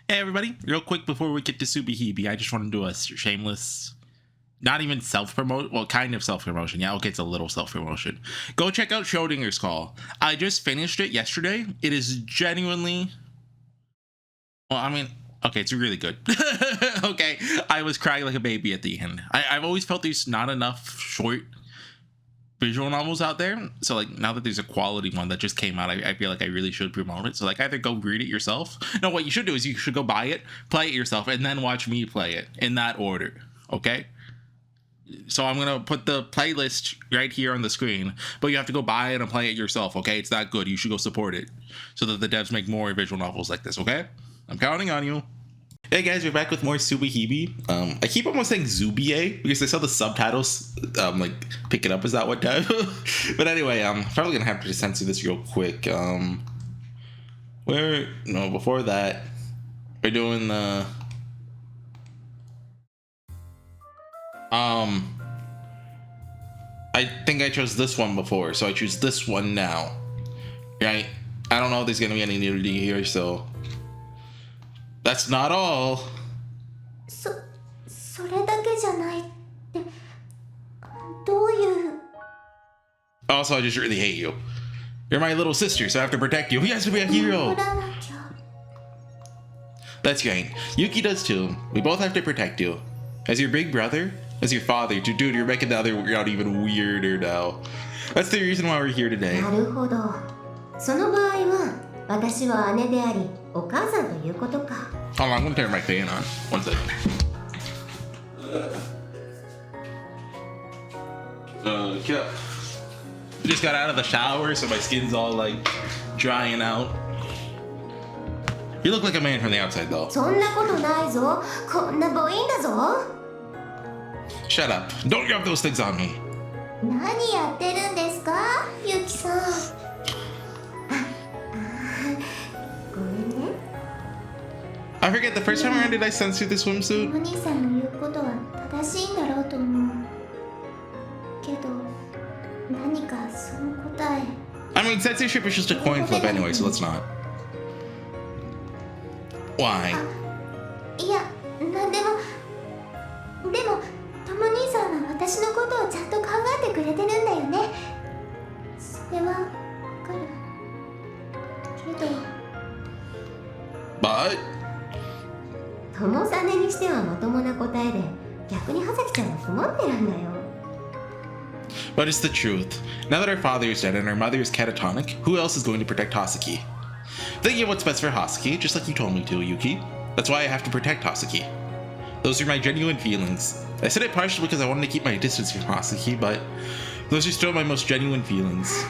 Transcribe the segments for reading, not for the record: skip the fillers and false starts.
Hey everybody, real quick before we get to SubaHibi, I just want to do a shameless, not even self-promote, well kind of self-promotion, yeah, okay, it's a little self-promotion. Go check out Schrodinger's Call. I just finished it yesterday. It is genuinely, well I mean, okay, it's really good. Okay, I was crying like a baby at the end. I've always felt there's not enough short visual novels out there, so like now that there's a quality one that just came out, I feel like I really should promote it. So like either go read it yourself, no, what you should do is you should go buy it, play it yourself, and then watch me play it in that order. Okay, so I'm gonna put the playlist right here on the screen, but you have to go buy it and play it yourself. Okay, it's that good. You should go support it so that the devs make more visual novels like this. Okay, I'm counting on you. Hey guys, we're back with more SubaHibi. I keep almost saying Zubier because I saw the subtitles like pick it up as that one time. But anyway, I'm probably gonna have to censor this real quick. Before that, we're doing the I think I chose this one before, so I choose this one now. Right? I don't know if there's gonna be any nudity here, so that's not all. それだけじゃないってどういう Also, I just really hate you. You're my little sister, so I have to protect you. He has to be a hero. That's right. Yuki does too. We both have to protect you. As your big brother, as your father. Dude, you're making the other out even weirder now. That's the reason why we're here today. なるほど。その場合は私は姉でありお母さんということか。 Hold on, I'm gonna turn my fan on. One second. Yeah. I just got out of the shower, so my skin's all like drying out. You look like a man from the outside, though. そんなことないぞ。こんな母音だぞ。 Shut up. Don't rub those things on me. 何やってるんですか、ゆきさん。ごめんね。 I forget the first time around did I censor the swimsuit? お兄さんの言うことは正しいんだろうと思う。けど何かその答え。 I mean, censorship is just a coin flip anyway, so let's not. Why? いや、なんでも。でも、とも兄さんは私のことをちゃんと考えてくれてるんだよね。それはわかる。けど。But? 友さねにしてはまともな答えで、逆に葉崎ちゃんは困ってるんだよ。 But it's the truth. Now that our father is dead and our mother is catatonic, who else is going to protect Hasaki? Thinking of what's best for Hasaki, just like you told me to, Yuki. That's why I have to protect Hasaki. Those are my genuine feelings. I said it partially because I wanted to keep my distance from Hasaki, but those are still my most genuine feelings.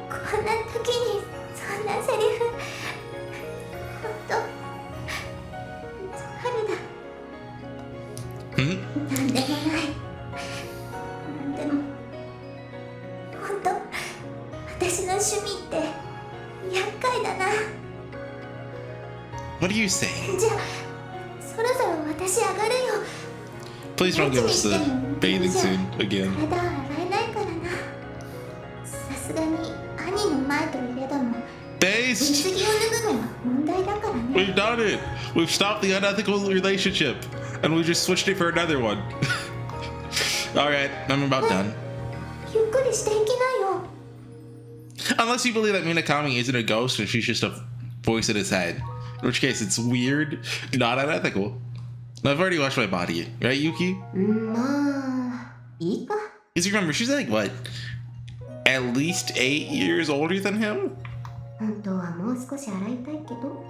こんな時にそんなセリフ。ほんと。春だ。 Hmm? なんでもない。なんでも。ほんと。私の趣味って厄介だな。 What are you saying? じゃあそろそろ私上がるよ。 Please don't give us the bathing suit again. 体は洗えないからな。さすがに兄の前といれども。 Based! 水着を脱ぐのは問題だからね。 We've done it! We've stopped the unethical relationship, and we just switched it for another one. Alright, I'm about done. ゆっくりしていきなよ。 Unless you believe that Minakami isn't a ghost and she's just a voice in his head. In which case, it's weird, not unethical. I've already washed my body, right, Yuki? まあ、いいか。 Because you remember, she's like, what? At least 8 years older than him? 本当はもう少し洗いたいけど。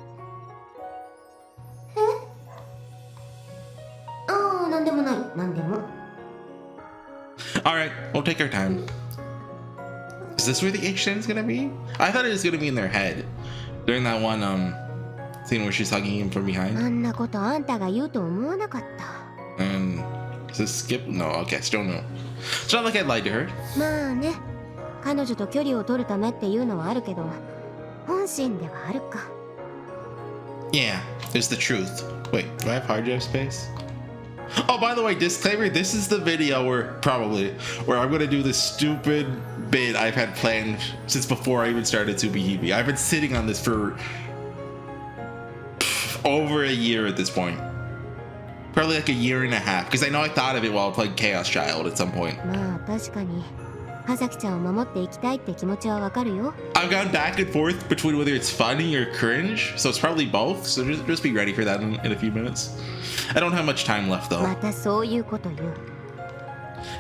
ああ、なんでもない、なんでも。 Alright, we'll take our time. Is this where the H-Sten's gonna be? I thought it was gonna be in their head. During that one, scene where she's hugging him from behind. あんなことあんたが言うと思わなかった。 And does this skip? No, okay, still no. It's not like I lied to her. まあね、彼女と距離を取るためっていうのはあるけど、本心ではあるか。 Yeah, there's the truth. Wait, do I have hard drive space? Oh, by the way, disclaimer, this is the video where I'm gonna do this stupid bit I've had planned since before I even started SubaHibi. I've been sitting on this for over a year at this point. Probably like a year and a half, because I know I thought of it while I played Chaos Child at some point. まあ確かに葉崎ちゃんを守っていきたいって気持ちはわかるよ。 I've gone back and forth between whether it's funny or cringe, so it's probably both. So just be ready for that in a few minutes. I don't have much time left though. またそういうこと言う。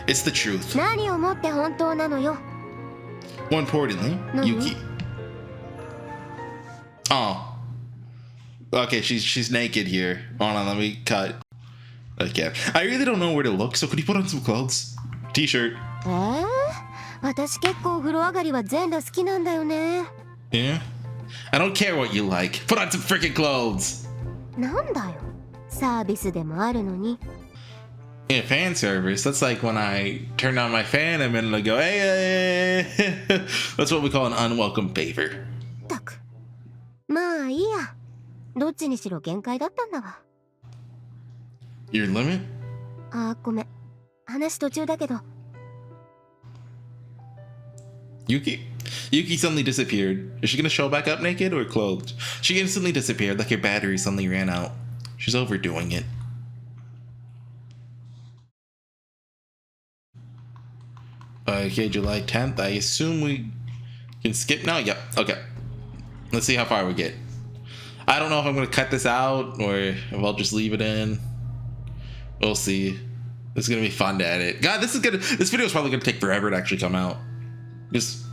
It's the truth. 何をもって本当なのよ。 More importantly, Yuki. Oh. Okay, she's naked here. Hold on, let me cut. Okay. I really don't know where to look, so could you put on some clothes? T-shirt. 私結構風呂上がりは全裸好きなんだよね。 Yeah? I don't care what you like. Put on some freaking clothes. なんだよ。サービスでもあるのに。 Yeah, fan service. That's like when I turn on my fan and then I go, hey, hey. That's what we call an unwelcome favor. ったく。まあいいや。どっちにしろ限界だったんだわ。 Your limit? あ、ごめん。話途中だけど。 Yuki? Yuki suddenly disappeared. Is she gonna show back up naked or clothed? She instantly disappeared like her battery suddenly ran out. She's overdoing it. Okay, July 10th. I assume we can skip now? Yep, okay. Let's see how far we get. I don't know if I'm gonna cut this out or if I'll just leave it in. We'll see. It's gonna be fun to edit. God, this video is probably gonna take forever to actually come out. Just...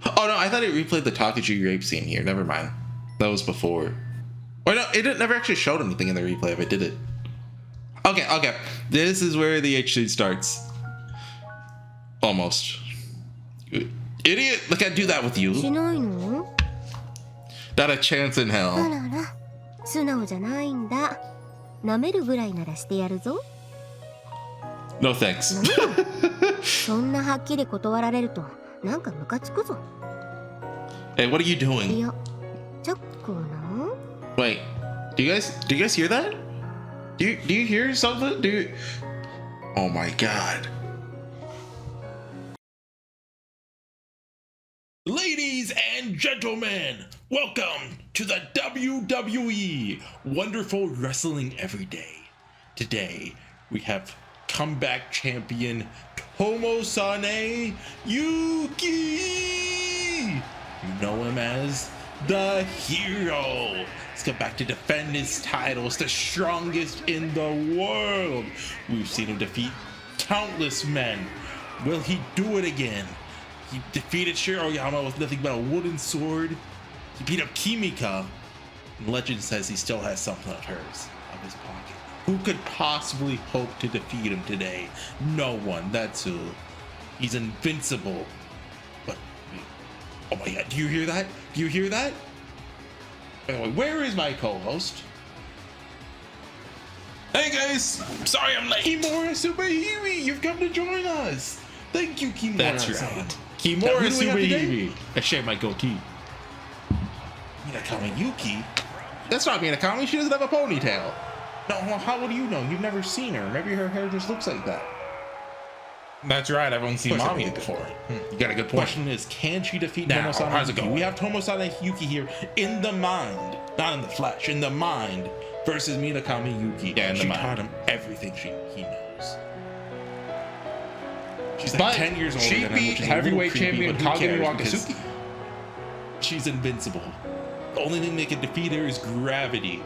Oh no, I thought it replayed the Takachi rape scene here. Never mind. That was before. Or no, it never actually showed anything in the replay if it did it. Okay. This is where the H suit starts. Almost. Idiot! Look, I'd do that with you. しないの？ Not a chance in あ hell. らら。素直じゃないんだ。舐めるぐらいならしてやるぞ。 No thanks. そんなはっきり断られるとなんかムカつくぞ。 Hey, what are you い doing? や、チャックな。 Wait, do you guys hear that? Do you hear something? Oh my god. Ladies and gentlemen, welcome to the WWE Wonderful Wrestling Every Day. Today, we have comeback champion Tomo-sane Yuki. You know him as the Hero. He's come back to defend his titles, the strongest in the world. We've seen him defeat countless men. Will he do it again? He defeated Shiro Yama with nothing but a wooden sword. He beat up Kimika. And legend says he still has something of hers in his pocket. Who could possibly hope to defeat him today? No one, that's who. He's invincible. But, oh my god, do you hear that? Do you hear that? Anyway, where is my co-host? Hey guys, sorry I'm late. Kimura SubaHibi, you've come to join us. Thank you, Kimura. That's right. Kimura SubaHibi. I shave my goatee. Minakami Yuki? That's not Minakami, she doesn't have a ponytail. No, well, how would you know? You've never seen her. Maybe her hair just looks like that. That's right, I've only seen mommy before. You got a good point. Question is, can she defeat Now, Tomo-sane how's it Yuki? going? We have Tomo-sane Yuki here in the mind, not in the flesh, in the mind, versus Minakami Yuki. Yeah, in the she mind. taught him everything he knows. She's like But 10 years older she than him, beat which is a little heavyweight creepy, champion but who Kagami cares because Wakasuki. she's invincible. The only thing that can defeat her is gravity.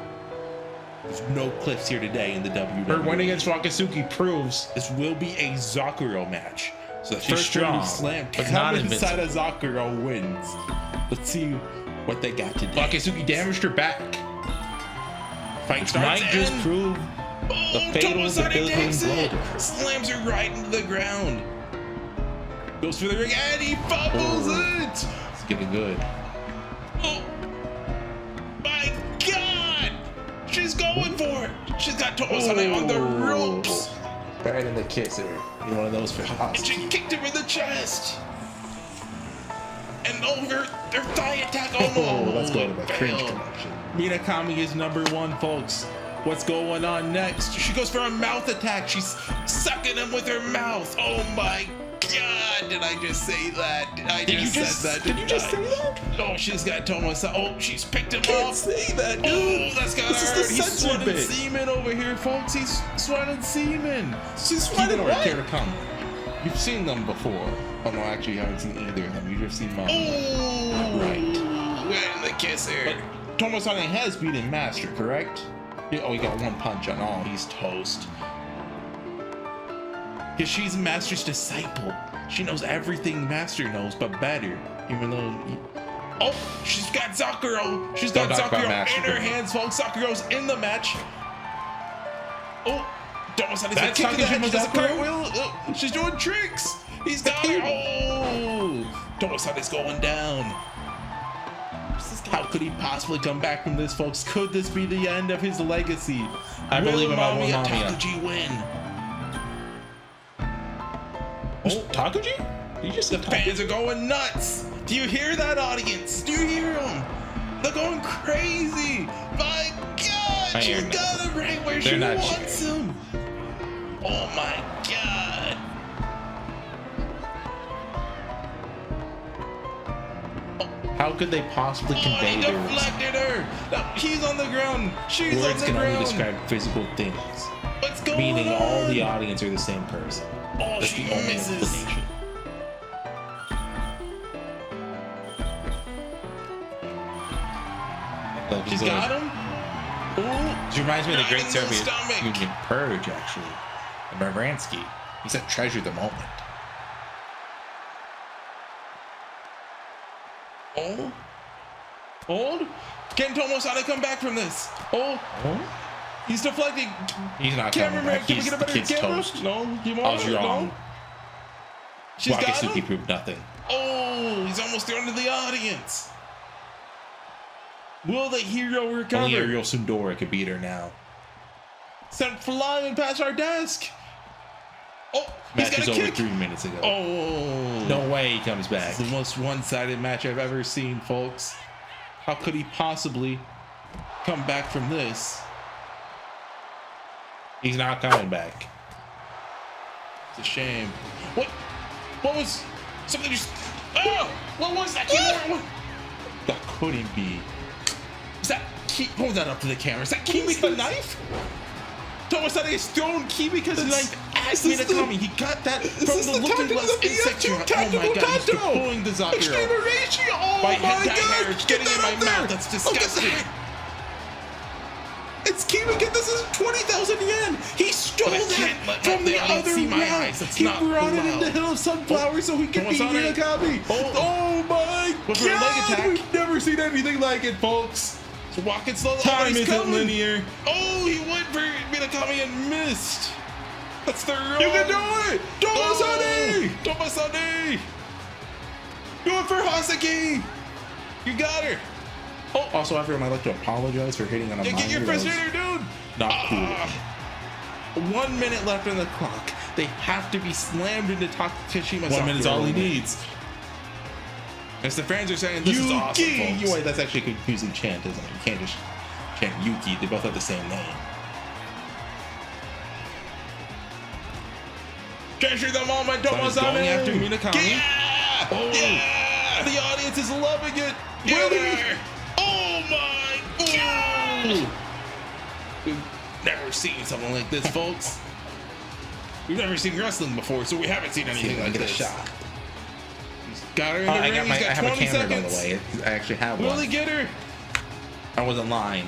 There's no cliffs here today in the WWE. Her win against Wakasuki proves This will be a Zakuro match. So the She's first strong, one slam but not inside of Zakuro wins. Let's see what they got today. Wakasuki damaged her back. Fight starts Might just and- prove the fatal Tomo-sane debilitating takes blow it. to her. Slams her right into the ground. Goes for the ring and he fumbles it. It's getting good. Oh my god! She's going for it. She's got Tomo-sane on the ropes. Right in the kisser. Need one of those for and she kicked him in the chest. And over their thigh attack. Oh no! Let's go to the cringe Failed. connection. Minakami is #1, folks. What's going on next? She goes for a mouth attack. She's sucking him with her mouth. Oh my god! God, did I just say that? Did you just say that? Oh, she's got Tomosa. Oh, she's picked him Can't up. say that, dude. Oh, that's gotta This is hurt. the He's censored sweating bit. semen over here, folks. He's sweating semen. She's Keep fighting it over. what? Care to come. You've seen them before. Oh no, actually, you haven't seen either of them. You've just seen mom. Oh, Right. Right in the kisser. But Tomosa has beaten Master, correct? Oh, he got one punch on. Oh, he's toast. Because she's Master's disciple. She knows everything Master knows, but better. Even though... Oh, she's got Zakuro. She's got Don't talk about Zakuro Master. in her hands, folks. Zakuro's in the match. Oh, Tomosane's That's kick to the head. Takashima She does a Zakuro? cartwheel. Oh, she's doing tricks. He's got her. Oh, Tomosane's going down. How could he possibly come back from this, folks? Could this be the end of his legacy? I believe in my Will Mamiya. Takuji win? Oh, Takuji? You just The said fans are going nuts. Do you hear that, audience? Do you hear them? They're going crazy. My God, I she's hear got him right where They're she not wants him. Oh my God. How could they possibly Oh, convey he their deflected her. No, he's on the ground. She's words? on the Can only ground. describe physical things, What's going meaning on? all the audience are the same person. Oh, That's she the only misses. explanation. Like, She's got him. Ooh. She reminds me of the Right Great in the Soviet stomach. Union Purge, actually. And Baransky. He said, treasure the moment. Oh. Hold. Can Tomosada come back from this? Oh. Oh? He's deflecting. He's not coming Cameraman, back. can we He's get a the better kid's camera? toast. No, you I want was it? wrong. No. She's got Wakatsuki him. proved nothing. Oh, he's almost thrown to the audience. Will the hero recover? Only Ariel Sundora could beat her now. Sent flying past our desk. Oh, he's Match got was a over kick. 3 minutes ago. Oh. No way he comes back. It's the most one-sided match I've ever seen, folks. How could he possibly come back from this? He's not coming back. It's a shame. What was something just? Oh, what was that? What? That couldn't be. Is that? Hold that up to the camera. Is that Kimi with the knife? Tomasada is throwing Kimika's knife at Minakami. He got that from the looking glass insect. Oh my God, he's pulling the Zakuro. Extreme ratio. Oh My my head God. hurts Get getting in that my up mouth. there. That's disgusting. It's Kimika. This is 20,000 yen. He stole But I that can't let from the the audience other see my round. eyes. That's He not brought it in allowed. the Hill of Sunflower so he could beat Tomasada. Minakami. Oh my With her leg God. attack. We've never seen anything like it, folks. So walking slowly. Time he's isn't coming. linear. Oh, he went for Minakami and missed. That's the wrong. You can do it. Tomasada. Tomasada. Do it for Haseki. You got her. Oh, also, everyone, I'd like to apologize for hitting on a Yeah, get your minor. That was frustrator, dude. Not cool. 1 minute left on the clock. They have to be slammed into Takashima's 1 minute's all he needs. As the fans are saying, this is awesome, folks. You wait, that's actually a confusing chant, isn't it? You can't just chant Yuki. They both have the same name. Treasure the moment, He's going Tomazane. after Minakami. Yeah! Oh. Yeah! The audience is loving it. Will Get he? her. Oh my God! We've never seen something like this, folks. We've never seen wrestling before, so we haven't seen anything like get a this. shot. Got her in the I ring. He's got have a 20 camera, by the seconds. way. I actually have Will one. he get her? I wasn't lying.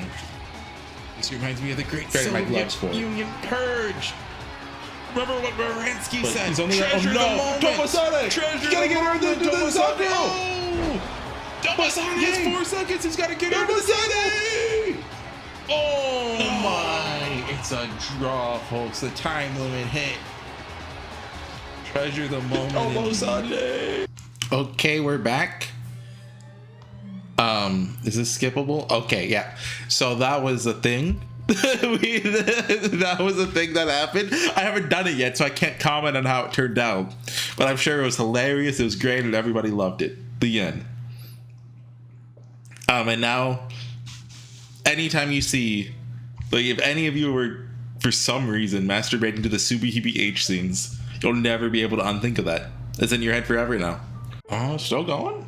This reminds me of the Great Traded my gloves Soviet for it. Union Purge. Remember what Baransky But said? he's only Treasure the moment. Tomasada! Treasure You gotta the get her moment, into the Tomasada. Zakuro. Oh! Tomasada has Tomasada. 4 seconds. He's got to get her into the Zakuro. Oh my! It's a draw, folks. The time limit hit. Treasure the moment. indeed. Okay, we're back. Is this skippable? Okay, yeah. So that was a thing. That was a thing that happened. I haven't done it yet, so I can't comment on how it turned out. But I'm sure it was hilarious. It was great, and everybody loved it. The end. And now, anytime you see, like, if any of you were, for some reason, masturbating to the SubaHibi H scenes, you'll never be able to unthink of that. It's in your head forever now. Oh, still going?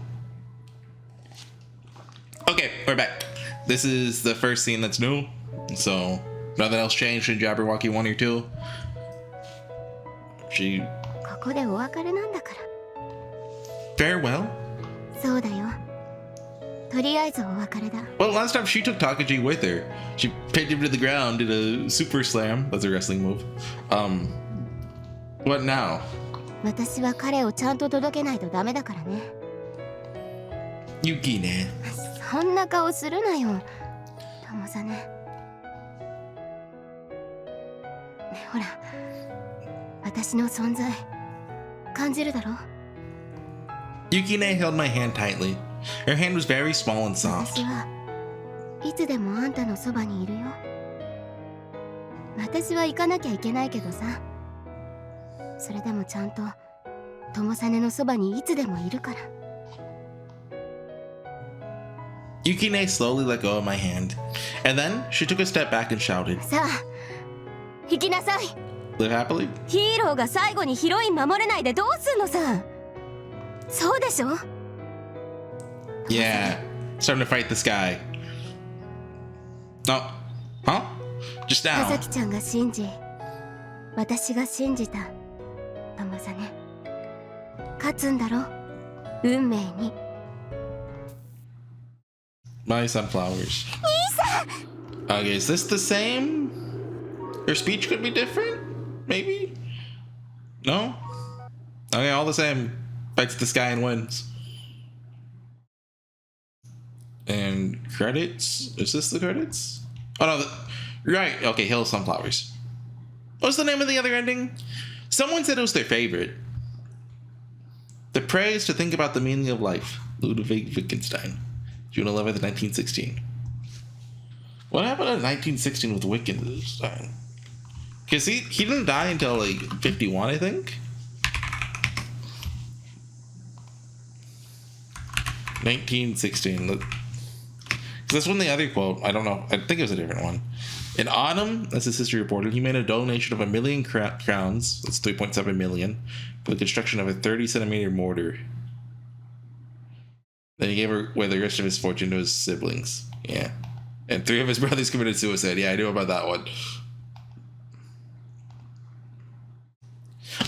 Okay, we're back. This is the first scene that's new. So, nothing else changed in Jabberwocky 1 or 2. ここでお別れなんだから。 Farewell? そうだよ。とりあえずお別れだ。 Well, last time she took Takaji with her. She pinned him to the ground, did a super slam. That's a wrestling move. What now? 私は彼をちゃんと届けないとダメだからね。 Yuki ne. そんな顔するなよ。友さね。ねほら、私の存在感じるだろ。 Yukine held my hand tightly. Her hand was very small and 私 soft. はいつでもあんたのそばにいるよ。私は行かなきゃいけないけどさ。それでもちゃんと友さねのそばにいつでもいるから。 Yukine slowly let go of my hand. And then she took a step back and shouted, さあ、行きなさい。 Live happily? ヒーローが最後にヒロイン守れないでどうすんのさ。そうでしょ。 Yeah. It's time to fight this guy. Oh. Huh? Just 田 now. 崎ちゃんが信じ、私が信じた友さね。勝つんだろ、運命に。 My sunflowers. Okay, is this the same? Her speech could be different? Maybe? No? Okay, all the same. Fights this guy and wins. And credits? Is this the credits? Oh no, right. Okay, Hill Sunflowers. What's the name of the other ending? Someone said it was their favorite. The praise to think about the meaning of life. Ludwig Wittgenstein. June 11th, 1916. What happened in 1916 with Wittgenstein? Because he didn't die until like 51, I think. 1916. Because that's when the other quote, I don't know, I think it was a different one. In autumn, as his sister reported, he made a donation of 1 million crowns, that's 3.7 million, for the construction of a 30-centimeter mortar. Then he gave away the rest of his fortune to his siblings. Yeah. And 3 of his brothers committed suicide. Yeah, I knew about that one.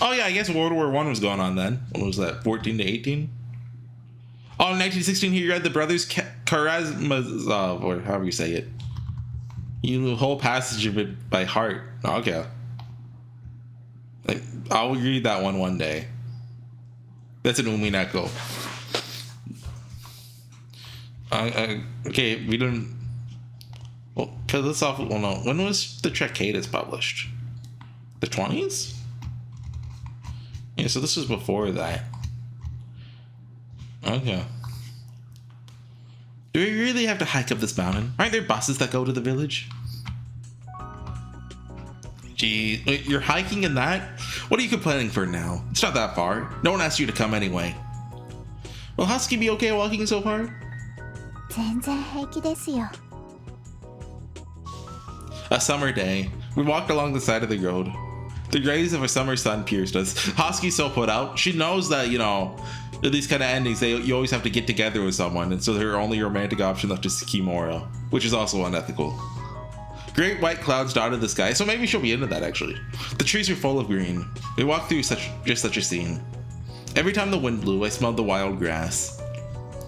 Oh yeah, I guess World War I was going on then. What was that, 14 to 18? Oh, in 1916 he read the brothers Karamazov, or however you say it. He knew the whole passage of it by heart. Oh, okay. Like, I'll read that one day. That's an Umineko. Okay, we didn't. Well, cut this off. Well, no. When was the Tractatus published? The 20s? Yeah, so this was before that. Okay. Do we really have to hike up this mountain? Aren't there buses that go to the village? Gee, you're hiking in that? What are you complaining for now? It's not that far. No one asked you to come anyway. Will Husky be okay walking so far? 全然平気ですよ。 A summer day. We walked along the side of the road. The rays of a summer sun pierced us. Hosky's so put out. She knows that, you know, these kind of endings, you always have to get together with someone, and so her only romantic option left is Kimura, which is also unethical. Great white clouds dotted the sky, so maybe she'll be into that actually. The trees were full of green. We walked through just such a scene. Every time the wind blew, I smelled the wild grass,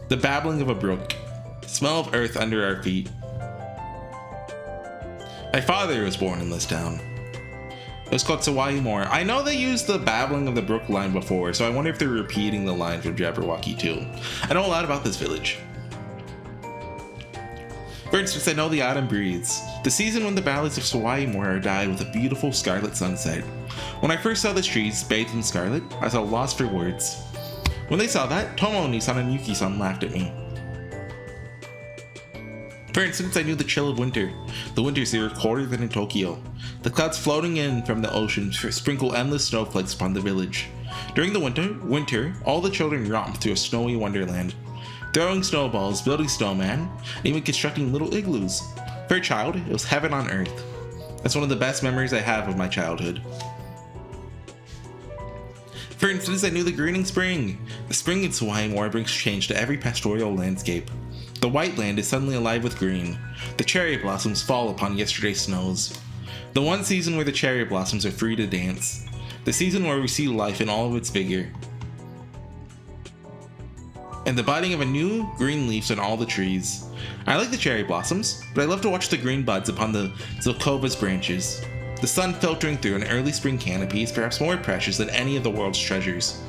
the babbling of a brook, the smell of earth under our feet. My father was born in this town. It was called Sawayimura. I know they used the babbling of the brook line before, so I wonder if they're repeating the line from Jabberwocky too. I know a lot about this village. For instance, I know the autumn breeze, the season when the valleys of Sawayimura died with a beautiful scarlet sunset. When I first saw the trees bathed in scarlet, I was lost for words. When they saw that, Tomo-ni-san and Yuki-san laughed at me. For instance, I knew the chill of winter. The winters here are colder than in Tokyo. The clouds floating in from the ocean sprinkle endless snowflakes upon the village. During the winter, all the children romp through a snowy wonderland, throwing snowballs, building snowmen, and even constructing little igloos. For a child, it was heaven on earth. That's one of the best memories I have of my childhood. For instance, I knew the greening spring. The spring in SubaHibi brings change to every pastoral landscape. The white land is suddenly alive with green. The cherry blossoms fall upon yesterday's snows. The one season where the cherry blossoms are free to dance. The season where we see life in all of its vigor. And the budding of a new green leaves on all the trees. I like the cherry blossoms, but I love to watch the green buds upon the Zelkova's branches. The sun filtering through an early spring canopy is perhaps more precious than any of the world's treasures.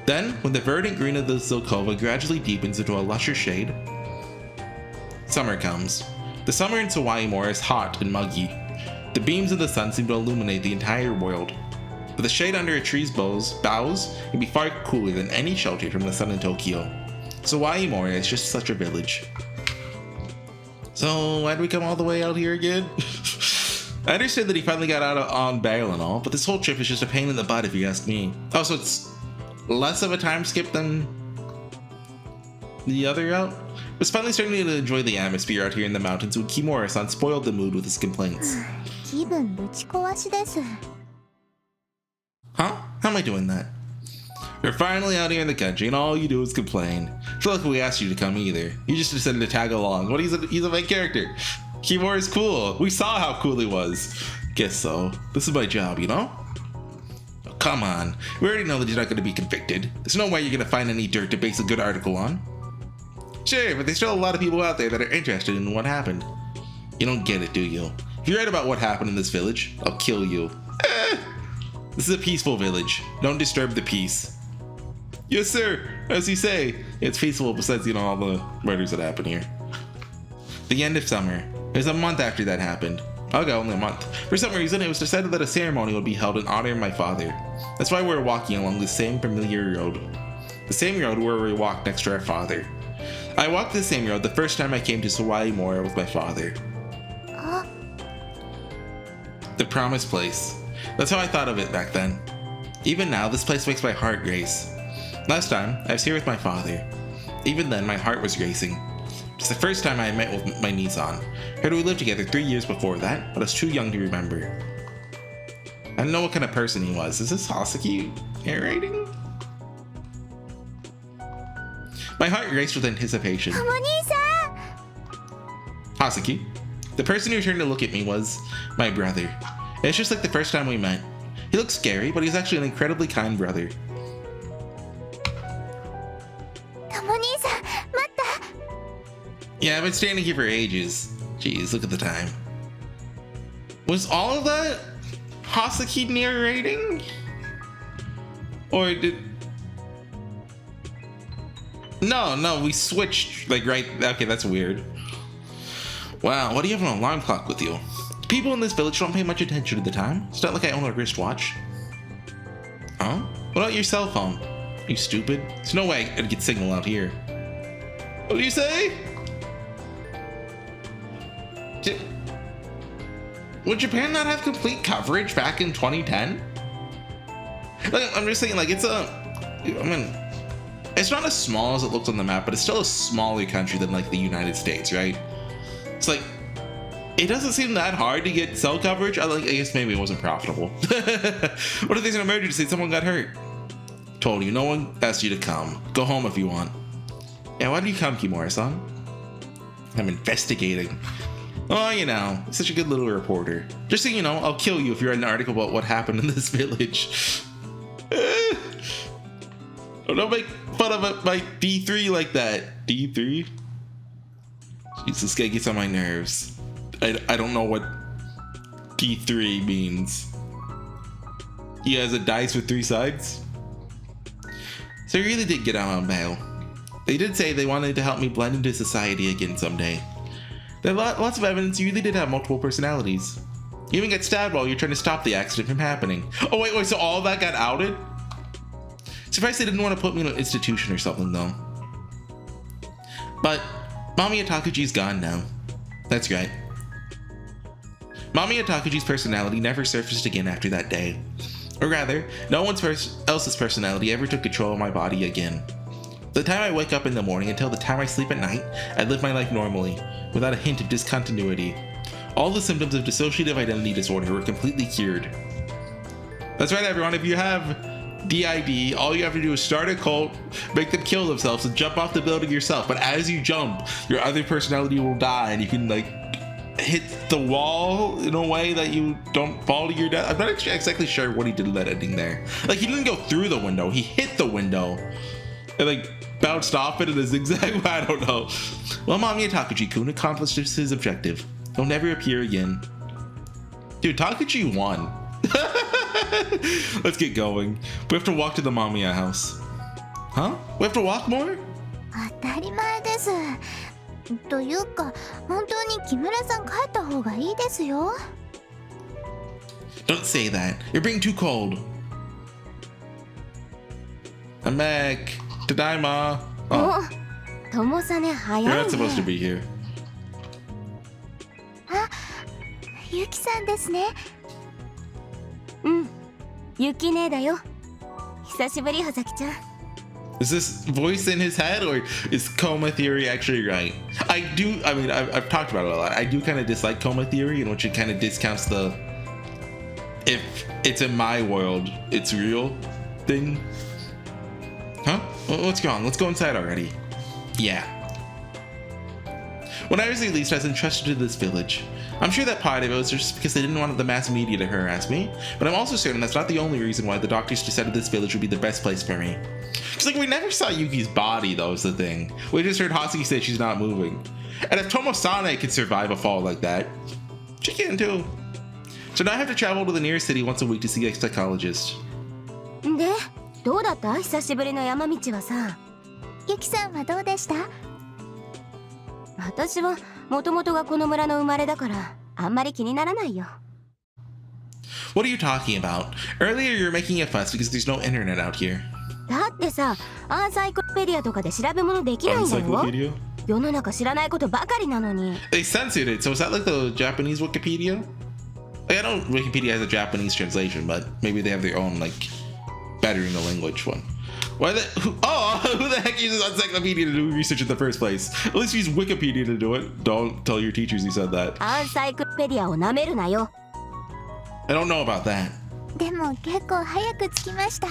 Then, when the verdant green of the Zelkova gradually deepens into a lusher shade, summer comes. The summer in SubaHibi is hot and muggy. The beams of the sun seem to illuminate the entire world. But the shade under a tree's boughs can be far cooler than any shelter from the sun in Tokyo. SubaHibi is just such a village. So, why'd we come all the way out here again? I understand that he finally got out on bail and all, but this whole trip is just a pain in the butt if you ask me. Oh, so it's less of a time skip than the other route? I was finally starting to enjoy the atmosphere out here in the mountains when Kimura-san spoiled the mood with his complaints. 気分ぶち壊しです。 Huh? How am I doing that? We're finally out here in the country and all you do is complain. It's not like we asked you to come either. You just decided to tag along. What? He's a main character. Kimura is cool. We saw how cool he was. Guess so. This is my job, you know? Oh, come on. We already know that you're not going to be convicted. There's no way you're going to find any dirt to base a good article on. Sure, but there's still a lot of people out there that are interested in what happened. You don't get it, do you? If you're right about what happened in this village, I'll kill you. This is a peaceful village. Don't disturb the peace. Yes, sir. As you say, it's peaceful besides, you know, all the murders that happen here. The end of summer. It was a month after that happened. Okay, only a month. For some reason, it was decided that a ceremony would be held in honor of my father. That's why we're walking along the same familiar road. The same road where we walked next to our father. I walked the same road the first time I came to SubaHibi with my father. The promised place. That's how I thought of it back then. Even now, this place makes my heart race. Last time, I was here with my father. Even then, my heart was racing. It's the first time I met with my Nissan. Heard we lived together 3 years before that, but I was too young to remember. I don't know what kind of person he was. Is this HorseyEatYou narrating? My heart raced with anticipation. HorseyEatYou. The person who turned to look at me was my brother. It's just like the first time we met. He looked scary, but he's actually an incredibly kind brother. Yeah, I've been standing here for ages. Jeez, look at the time. Was all of that HorseyEatYou narrating? Or did... No, we switched, like, right... Okay, that's weird. Wow, why do you have an alarm clock with you? People in this village don't pay much attention to the time. It's not like I own a wristwatch. Huh? What about your cell phone? Are you stupid? There's no way I'd get signal out here. What do you say? Would Japan not have complete coverage back in 2010? Like, I'm just saying, like, it's not as small as it looks on the map, but it's still a smaller country than, like, the United States, right? It's like, it doesn't seem that hard to get cell coverage. I guess maybe it wasn't profitable. What if there's an emergency? Someone got hurt. Told you, no one asked you to come. Go home if you want. Yeah, why did you come, Kimura-san? I'm investigating. Oh, you know, such a good little reporter. Just so you know, I'll kill you if you write an article about what happened in this village. Oh, don't make fun of my D3 like that. D3? Jeez, this guy gets on my nerves. I don't know what D3 means. He has a dice with 3 sides? So he really did get out on bail. They did say they wanted to help me blend into society again someday. There are lots of evidence you really did have multiple personalities. You even get stabbed while you're trying to stop the accident from happening. Oh wait, so all of that got outed? Surprised they didn't want to put me in an institution or something though. But Mamiya Takuji's gone now. That's right. Mamiya Takuji's personality never surfaced again after that day. Or rather, no one else's personality ever took control of my body again. The time I wake up in the morning until the time I sleep at night, I live my life normally, without a hint of discontinuity. All the symptoms of dissociative identity disorder were completely cured. That's right, everyone. If you have DID. All you have to do is start a cult, make them kill themselves, and jump off the building yourself. But as you jump, your other personality will die, and you can like hit the wall in a way that you don't fall to your death. I'm not actually exactly sure what he did in that ending there. Like, he didn't go through the window, he hit the window and like bounced off it in a zigzag. I don't know. Well, Mamiya Takuji-kun accomplished his objective. He'll never appear again. Dude, Takuji won. Let's get going. We have to walk to the Mamiya house. Huh? We have to walk more? 当たり前です。というか、本当に木村さん帰った方がいいですよ。Don't say that. You're being too cold. I'm back. Tadaima. Oh, ともさね、早い you're ね。 not supposed to be here. あ、ゆきさんですね。うん、ゆきねだよ。久しぶり、はざきちゃん。Is this voice in his head, or is coma theory actually right? I mean, I've talked about it a lot. I do kind of dislike coma theory, in which it kind of discounts the if it's in my world, it's real thing. Huh? What's going on? Let's go inside already. Yeah. When I was released, I was entrusted to this village. I'm sure that part of it was just because they didn't want the mass media to harass me, but I'm also certain that's not the only reason why the doctors decided this village would be the best place for me. Because, like, we never saw Yuki's body, though, is the thing. We just heard Horsey say she's not moving. And if Tomo-sane could survive a fall like that, she can too. So now I have to travel to the nearest city once a week to see a psychologist. で、どうだった？久しぶりの山道はさ。ゆきさんはどうでした？私はもともとがこの村の生まれだからあんまり気にならないよ。What are you talking about? Earlier you were making a fuss because there's no internet out here. だってさ、アンサイクロペディアとかで調べ物できないんだよ。 Encyclopedia? 世の中知らないことばかりなのに。They censored it, so is that like the Japanese Wikipedia? Like, I know Wikipedia has a Japanese translation, but maybe they have their own, like, bettering the language one. Why the who the heck uses encyclopedia to do research in the first place? At least use Wikipedia to do it. Don't tell your teachers you said that. アンサイクロペディアをなめるなよ。 I don't know about that. でも結構早く着きました。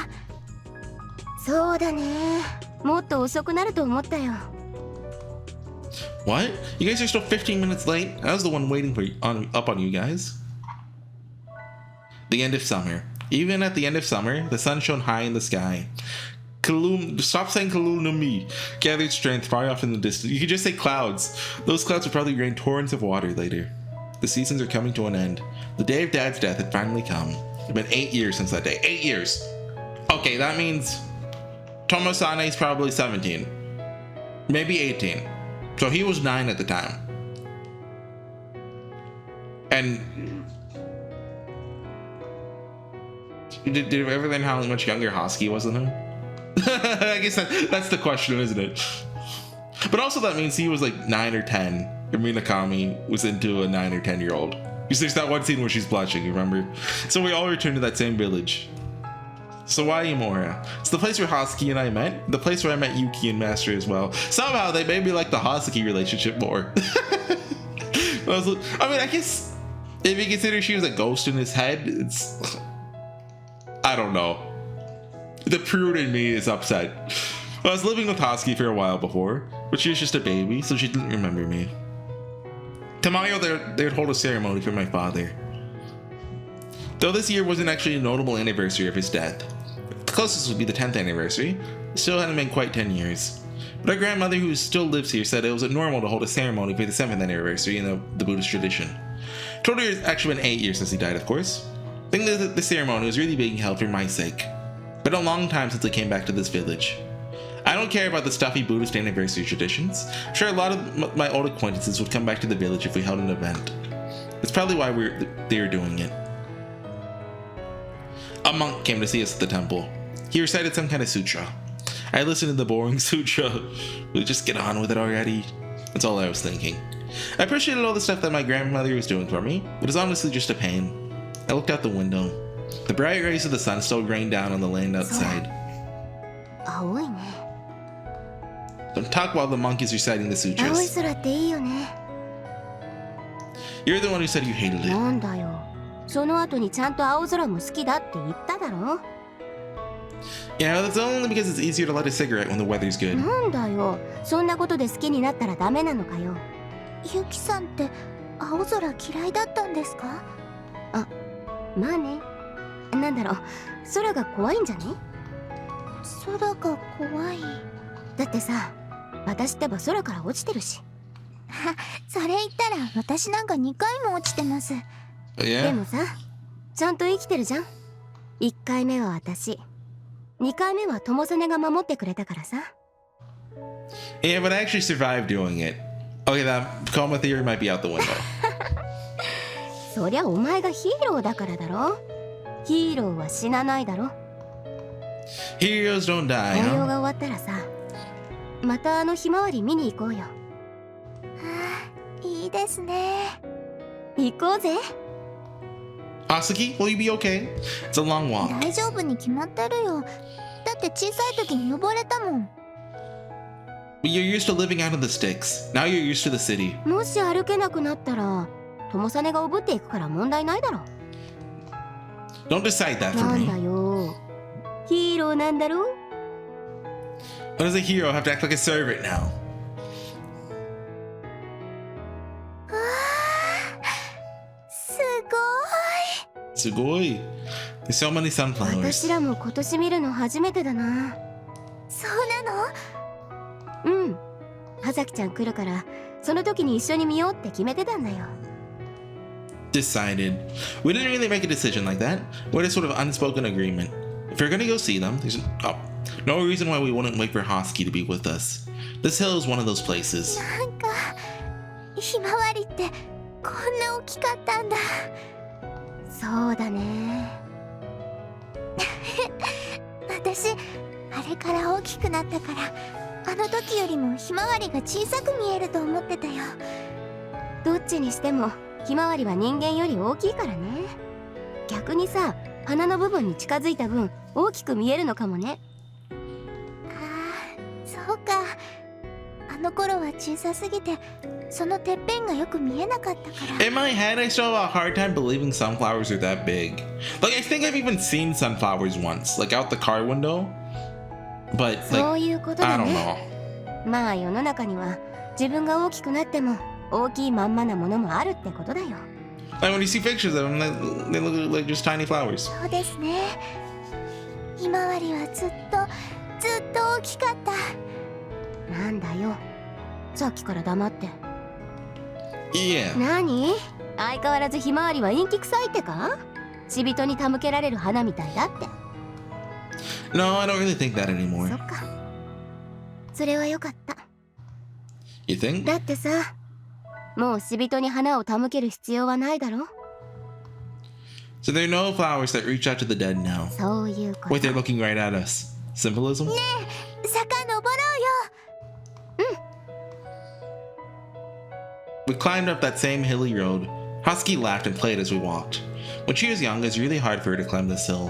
そうだね。もっと遅くなると思ったよ。 What? You guys are still 15 minutes late? I was the one waiting up on you guys. The end of summer. Even at the end of summer, the sun shone high in the sky. Stop saying Kalunumi. Gathered strength far off in the distance. You could just say clouds. Those clouds would probably rain torrents of water later. The seasons are coming to an end. The day of Dad's death had finally come. It's been 8 years since that day. 8 years. Okay, that means Tomo-sane is probably 17. Maybe 18. So he was 9 at the time. And did we ever learn how much younger Hosky was than him? I guess that's the question, isn't it? But also that means he was like 9 or 10. And Minakami was into a 9 or 10-year-old. Because there's that one scene where she's blushing, you remember? So we all returned to that same village. Sawayamura. It's the place where Hosky and I met. The place where I met Yuki and Master as well. Somehow they made me like the Hosky relationship more. I mean, I guess if you consider she was a ghost in his head, it's... I don't know. The prude in me is upset. I was living with Hosky for a while before, but she was just a baby, so she didn't remember me. Tamayo, they'd hold a ceremony for my father. Though this year wasn't actually a notable anniversary of his death. The closest would be the 10th anniversary. It still hadn't been quite 10 years. But our grandmother, who still lives here, said it was normal to hold a ceremony for the 7th anniversary in the Buddhist tradition. Told her it's actually been 8 years since he died, of course. I think that the ceremony was really being held for my sake. Been a long time since I came back to this village. I don't care about the stuffy Buddhist anniversary traditions. I'm sure a lot of my old acquaintances would come back to the village if we held an event. That's probably why they were doing it. A monk came to see us at the temple. He recited some kind of sutra. I listened to the boring sutra. We'll just get on with it already. That's all I was thinking. I appreciated all the stuff that my grandmother was doing for me, but it was honestly just a pain. I looked out the window. The bright rays of the sun still rained down on the land outside. Don't talk while the monk is reciting the sutras. You're the one who said you hated it. なんだよ。その後にちゃんと青空も好きだって言っただろ。Yeah, that's only because it's easier to light a cigarette when the weather's good. なんだよ、そんなことで好きになったらダメなのかよ。ユキさんって青空嫌いだったんですか？まあね。なんだろう、空が怖いんじゃね？空が怖い。だってさ、私ってば空から落ちてるし。それ言ったら私なんか2回も落ちてます。で Yeah. もさ、ちゃんと生きてるじゃん。1回目は私、2回目は友実が守ってくれたからさ。 Yeah, but I actually survived doing it. Okay, that coma theory might be out the window. そりゃお前がヒーローだからだろ。ヒーローは死なないだろ。 Heroes don't die, 紅葉 huh? が終わったらさ、またあのひまわり見に行こうよ。いいですね。行こうぜ。 Asuki, will you be okay? It's a long walk. 大丈夫に決まってるよ。だって小さい時に溺れたもん。 But you're used to living out in the sticks. Now you're used to the city. もし歩けなくなったら、友実がおぶっていくから問題ないだろ。 Don't decide that for なん me. だよ、ヒーローなんだろ。 When does a hero have to act like a servant now? すごい。 Sugoi. There's so many sunflowers. 私らも今年見るの初めてだな。そうなの？うん。葉崎ちゃん来るから、その時に一緒に見ようって決めてたんだよ。 Decided. We didn't really make a decision like that. We had a sort of unspoken agreement. If we're gonna go see them, there's no reason why we wouldn't wait for Hosky to be with us. This hill is one of those places. なんかひまわりってこんな大きかったんだ。そうだね。私あれから大きくなったから、あの時よりもひまわりが小さく見えると思ってたよ。どっちにしてもひまわりは人間より大きいからね。逆にさ、花の部分に近づいた分大きく見えるのかもね。そうか。あの頃は小さすぎてそのてっぺんがよく見えなかったから。 In my head, I still have a hard time believing sunflowers are that big. Like, I think I've even seen sunflowers once, like out the car window. But, そう like, いうこと I だ don't ね。 know. まあ世の中には自分が大きくなっても大きいまんまなものもあるってことだよ。 Like, when you see pictures of them, they look like just tiny flowers. そうですね。ひまわりはずっと大きかった。なんだよ、さっきから黙って。 Yeah. 何？相変わらずひまわりは陰気臭いってか？死人に手向けられる花みたいだって。 No, I don't really think that そ anymore. っか。それはよかった。 You think? だってさ、もう死人に花を手向ける必要はないだろ。 So there are no flowers that reach out to the dead now. そういうこ Wait, と。 they're looking right at us. Symbolism? 坂登ろうよ。 We climbed up that same hilly road. Husky laughed and played as we walked. When she was young, it was really hard for her to climb this hill.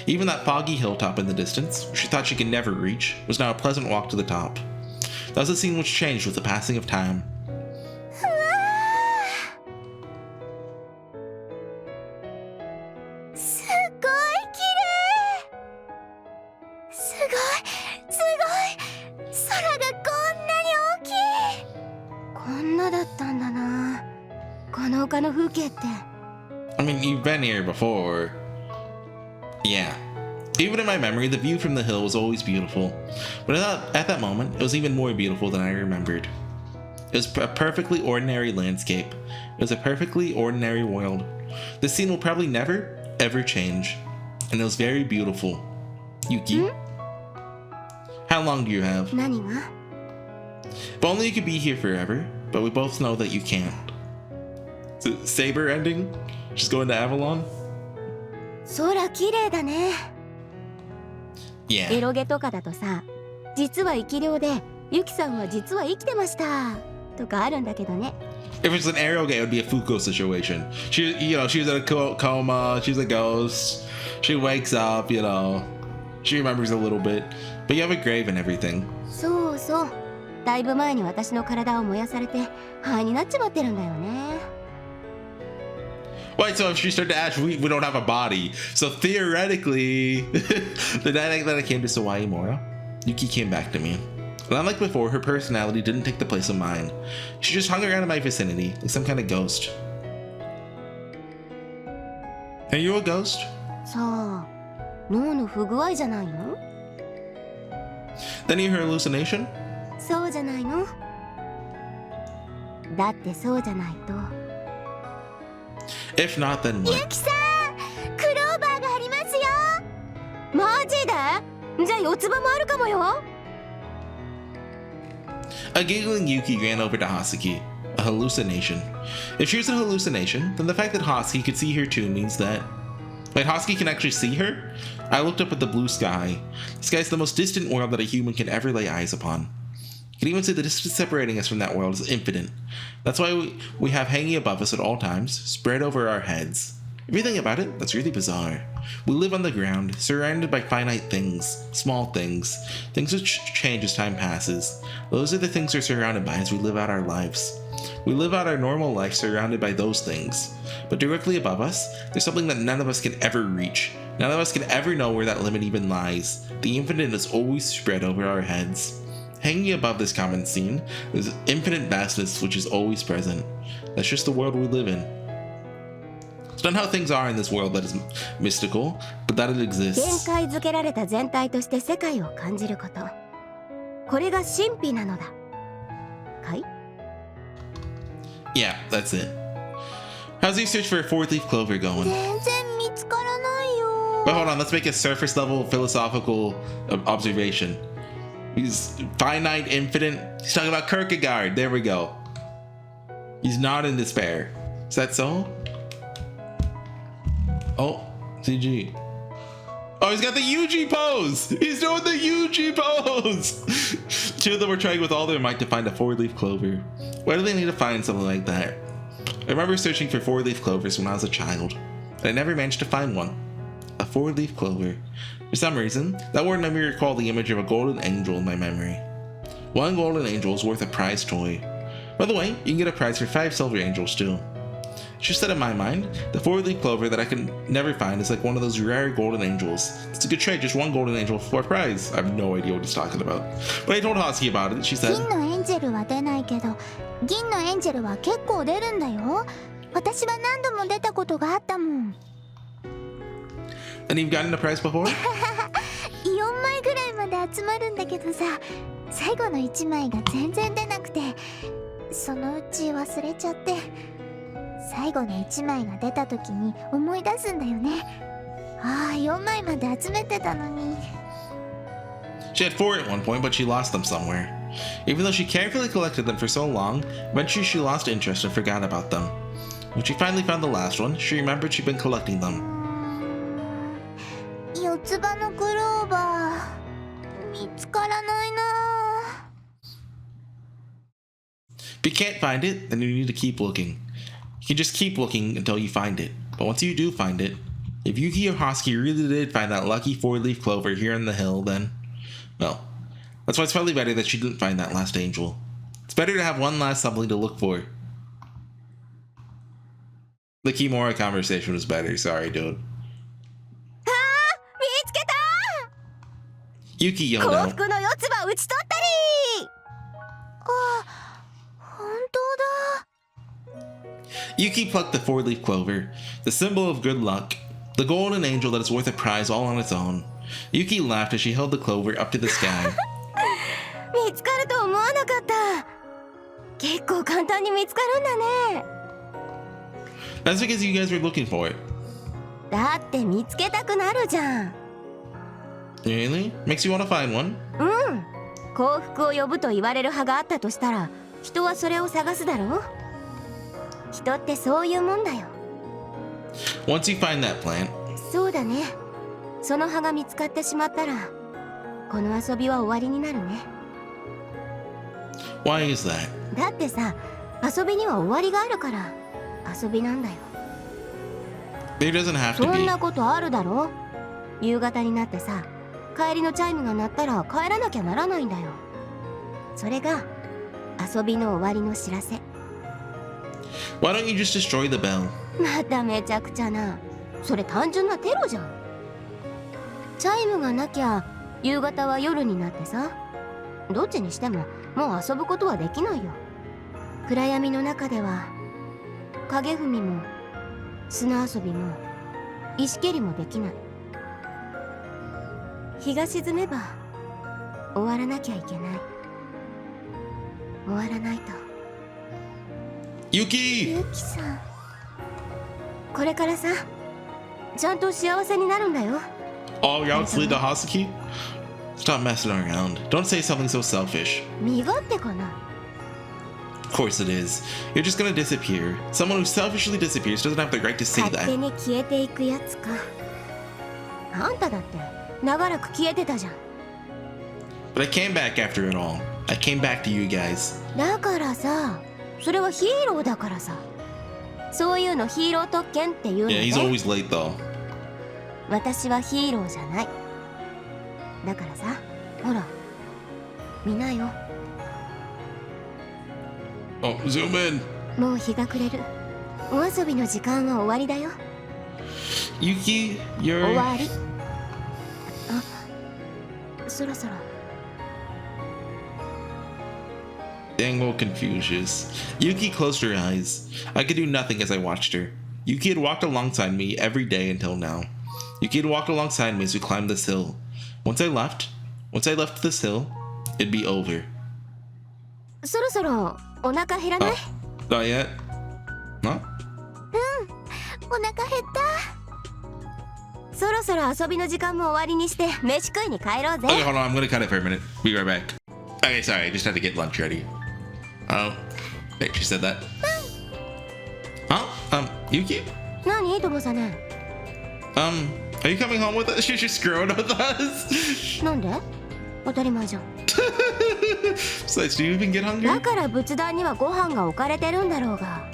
Even that foggy hilltop in the distance, which she thought she could never reach, was now a pleasant walk to the top. That was a scene which changed with the passing of time. すごい綺麗。すごい空がこんなに大きい。こんなだったんだな、この丘の風景って。 I mean, you've been here before. Yeah. Even in my memory, the view from the hill was always beautiful. But at that moment, it was even more beautiful than I remembered. It was a perfectly ordinary landscape. It was a perfectly ordinary world. This scene will probably never, ever change. And it was very beautiful. Yuki? How long do you have? 何が？ If only you could be here forever, but we both know that you can't. Is it Saber ending? Just going to Avalon? 空綺麗だね。 Yeah. エロゲとかだとさ、実は生き量でユキさんは実は生きてましたとかあるんだけどね。 If it's an arrow game, it would be a Fuko situation. She was in a coma, she's a ghost. She wakes up, she remembers a little bit. But you have a grave and everything. そうそう。だいぶ前に私の体を燃やされて灰になっちまってるんだよね。Wait, so if she started to ash, we don't have a body. So theoretically, the night that I came to SubaHibi, Yuki came back to me. And unlike before, her personality didn't take the place of mine. She just hung around in my vicinity, like some kind of ghost. Are you a ghost? さあ、脳の不具合じゃないの？ Then you hear hallucination? そうじゃないの？だってそうじゃないと。 If not, then what? ゆきさん、クローバーがありますよ。マジで？じゃあ四つ葉もあるかもよ。 A giggling Yuki ran over to Horsey. A hallucination. If she was a hallucination, then the fact that Horsey could see her too means that... Wait, Horsey can actually see her? I looked up at the blue sky. The sky is the most distant world that a human can ever lay eyes upon. You can even say the distance separating us from that world is infinite. That's why we have hanging above us at all times, spread over our heads. If you think about it, that's really bizarre. We live on the ground, surrounded by finite things, small things, things which change as time passes. Those are the things we're surrounded by as we live out our lives. We live out our normal life surrounded by those things. But directly above us, there's something that none of us can ever reach. None of us can ever know where that limit even lies. The infinite is always spread over our heads. Hanging above this common scene, there's infinite vastness which is always present. That's just the world we live in. It's not how things are in this world that is mystical, but that it 限 exists. 界づけられた全体として世界を感じること。これが神秘なのだ。かい？ Yeah, that's it. How's your search for a four-leaf clover going? 全然見つからないよ。 But hold on, let's make a surface level philosophical observation. He's finite, infinite. He's talking about Kierkegaard. There we go. He's not in despair. Is that so? Oh, CG. Oh, he's got the UG pose! He's doing the UG pose! Two of them were trying with all their might to find a four-leaf clover. Why do they need to find something like that? I remember searching for four-leaf clovers when I was a child, and I never managed to find one. A four-leaf clover. For some reason, that word made me recall the image of a golden angel in my memory. One golden angel is worth a prize toy. By the way, you can get a prize for 5 silver angels too. It's just that in my mind, the four-leaf clover that I can never find is like one of those rare golden angels. It's a good trade, just one golden angel for a prize. I have no idea what he's talking about. But I told Horsey about it, she said... 銀のエンジェルは出ないけど、銀のエンジェルは結構出るんだよ。私は何度も出たことがあったもん。And you've gotten a prize before? 4枚ぐらいまで集まるんだけどさ、最後の1枚が全然出なくて、そのうち忘れちゃって、最後の1枚が出た時に思い出すんだよね。ああ、4枚まで集めてたのに。She had 4 at one point, but she lost them somewhere. Even though she carefully collected them for so long, eventually she lost interest and forgot about them. When she finally found the last one, she remembered she'd been collecting them. 四つ葉のクローバー見つからないな。 If you can't find it, then you need to keep looking. You can just keep looking until you find it. But once you do find it, if Yuki or Horsey really did find that lucky four-leaf clover here on the hill, then... well, that's why it's probably better that she didn't find that last angel. It's better to have one last something to look for. The Kimura conversation was better, sorry, dude. あー、見つけたー。 Yuki yelled 幸 out. 福の四つ葉打ち取ったり。あ、本当だ。 Yuki plucked the four-leaf clover, the symbol of good luck, the golden angel that is worth a prize all on its own. Yuki laughed as she held the clover up to the sky. 見つかると思わなかった。結構簡単に見つかるんだね。 That's because you guys were looking for it. だって見つけたくなるじゃん。 Really? Makes you want to find one? うん。幸福を呼ぶと言われる葉があったとしたら、人はそれを探すだろう。人ってそういうもんだよ。 Once you find that plant, そうだね。その葉が見つかってしまったら、この遊びは終わりになるね。 why is that? だってさ、遊びには終わりがあるから遊びなんだよ。 There doesn't have to そん be. なことあるだろ。夕方になってさ、帰りのチャイムが鳴ったら帰らなきゃならないんだよ。それが遊びの終わりの知らせ。 Why don't you just destroy the bell? まためちゃくちゃな。それ単純なテロじゃん。チャイムがなきゃ夕方は夜になってさ、どっちにしてももう遊ぶことはできないよ。暗闇の中では影踏みも砂遊びも石蹴りもできない。日が沈めば終わらなきゃいけない。終わらないと。ユキユキさん、これからさ、ちゃんと幸せになるんだよ。 Oh, y'all lead the Hoseki? Stop messing around. Don't say something so selfish. 身勝手かな。 Of course it is. You're just gonna disappear. Someone who selfishly disappears doesn't have the right to say 勝手 that. に消えていくやつか。あんただって長らく消えてたじゃん。 But I came back after it all. I came back to you guys. だからさ、それはヒーローだからさ。そういうのヒーロー特権って言うの Yeah, ね。 he's always late though. 私はヒーローじゃない。だからさ、ほら見なよ。 Oh, zoom in. もう日が暮れる。お遊びの時間は終わりだよ。 Yuki, 終 you're... わり。あ、そろそろ。 Dangle confuses. Yuki closed her eyes. I could do nothing as I watched her. Yuki had walked alongside me every day until now. Yuki had walked alongside me as we climbed this hill. Once I left this hill, it'd be over. そろそろお腹減らない？ Not yet? No? お腹減った。そろそろ遊びの時間も終わりにして飯食いに帰ろうぜ。 Okay, hold on. I'm gonna cut it for a minute. Be right back. Okay, sorry. I just had to get lunch ready. Oh, wait, she said that. Huh? Yuki? 何ともさね。 Are you coming home with us? She's just screwing with us. なんで？当たり前じゃん。 So, do you even get だ hungry? から仏壇にはご飯が置かれてるんだろうが。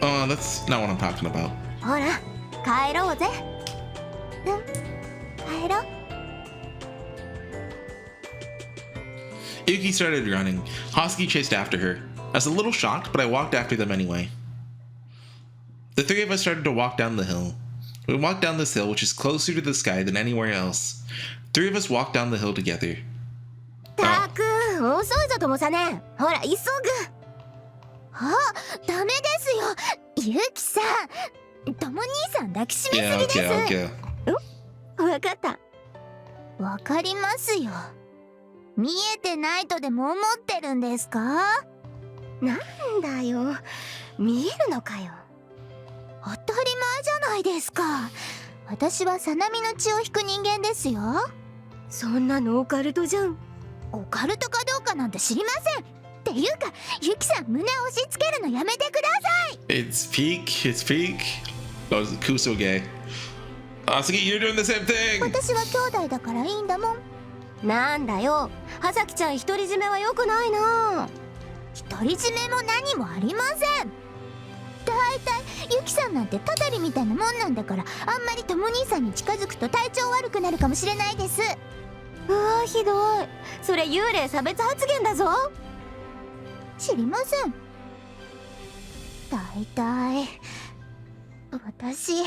That's not what I'm talking about. ほら、帰ろうぜ。うん、帰ろう。 Yuki started running. Hoseki chased after her. I was a little shocked, but I walked after them anyway. The three of us started to walk down the hill. We walked down this hill, which is closer to the sky than anywhere else. Three of us walked down the hill together. たく、遅いぞともさね。ほら、急ぐ。あ、ダメですよ。ゆきさん、とも兄さん抱きしめ Yeah, すぎです。 okay, okay. わかった。わかりますよ。見えてないとでも思ってるんですか？なんだよ、見えるのかよ。当たり前じゃないですか。私はさなみの血を引く人間ですよ。そんなのオカルトじゃん。オカルトかどうかなんて知りません。っていうか、ゆきさん胸を押し付けるのやめてください。 It's peak. It's peak. Oh, it's Kusoge. Hoseki, you're doing the same thing. 私は兄弟だからいいんだもん。なんだよ、はさきちゃん独り占めは良くないな。独り占めも何もありません。だいたいゆきさんなんてたたりみたいなもんなんだから、あんまりとも兄さんに近づくと体調悪くなるかもしれないです。うわ、ひどい。それ幽霊差別発言だぞ。知りません。だいたい私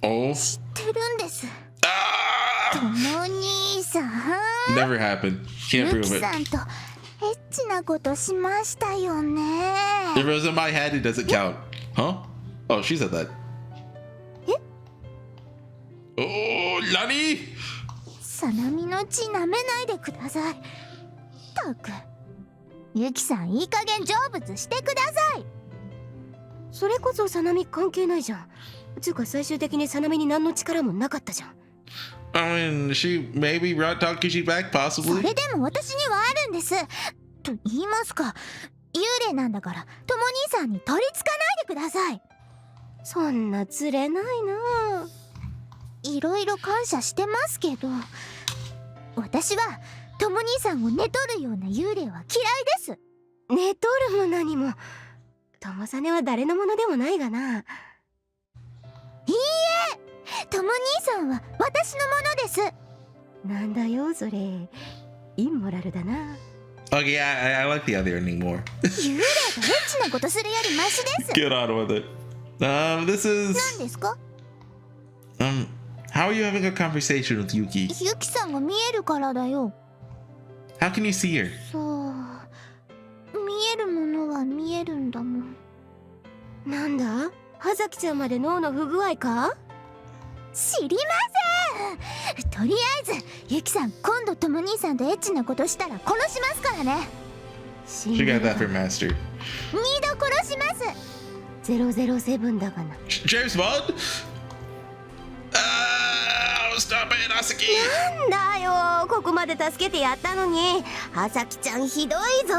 Oh. 知ってるんです。 Ah! とも兄さん、 Never happened. Can't ゆ prove き it. さんとエッチなことしましたよね。 If it was in my head, it doesn't count. Huh? Oh, she said that. Oh, Nani? さなみの血舐めないでください。たく、ゆきさんいい加減成仏してください。それこそさなみ関係ないじゃん。つうか最終的にさなみに何の力もなかったじゃん。I mean, she maybe brought Takeshi back, そ possibly. れでも私にはあるんです。と言いますか、幽霊なんだからとも兄さんに取りつかないでください。そんな釣れないな。いろいろ感謝してますけど、私はとも兄さんを寝取るような幽霊は嫌いです。寝取るも何も、ともさねは誰のものでもないがな。いいえ、とも兄さんは私のものです。なんだよそれ、インモラルだな。 Okay, I like the other ending more. 幽霊とエッチなことするよりマシです。 Get on with it. This 何 is ですか？ how are you having a conversation with Yuki? ユキさんが見えるからだよ。 How can you see her? そう。見えるものは見えるんだもん。なんだ葉崎ちゃんまで脳の不具合か？知りません。とりあえずユキさん、今度トム兄さんとエッチなことしたら殺しますからね。死ん She で got る that from Master. 二度殺します。007だがな。 James Bond? Stop it, Asaki! なんだよここまで助けてやったのに葉崎ちゃんひどいぞ。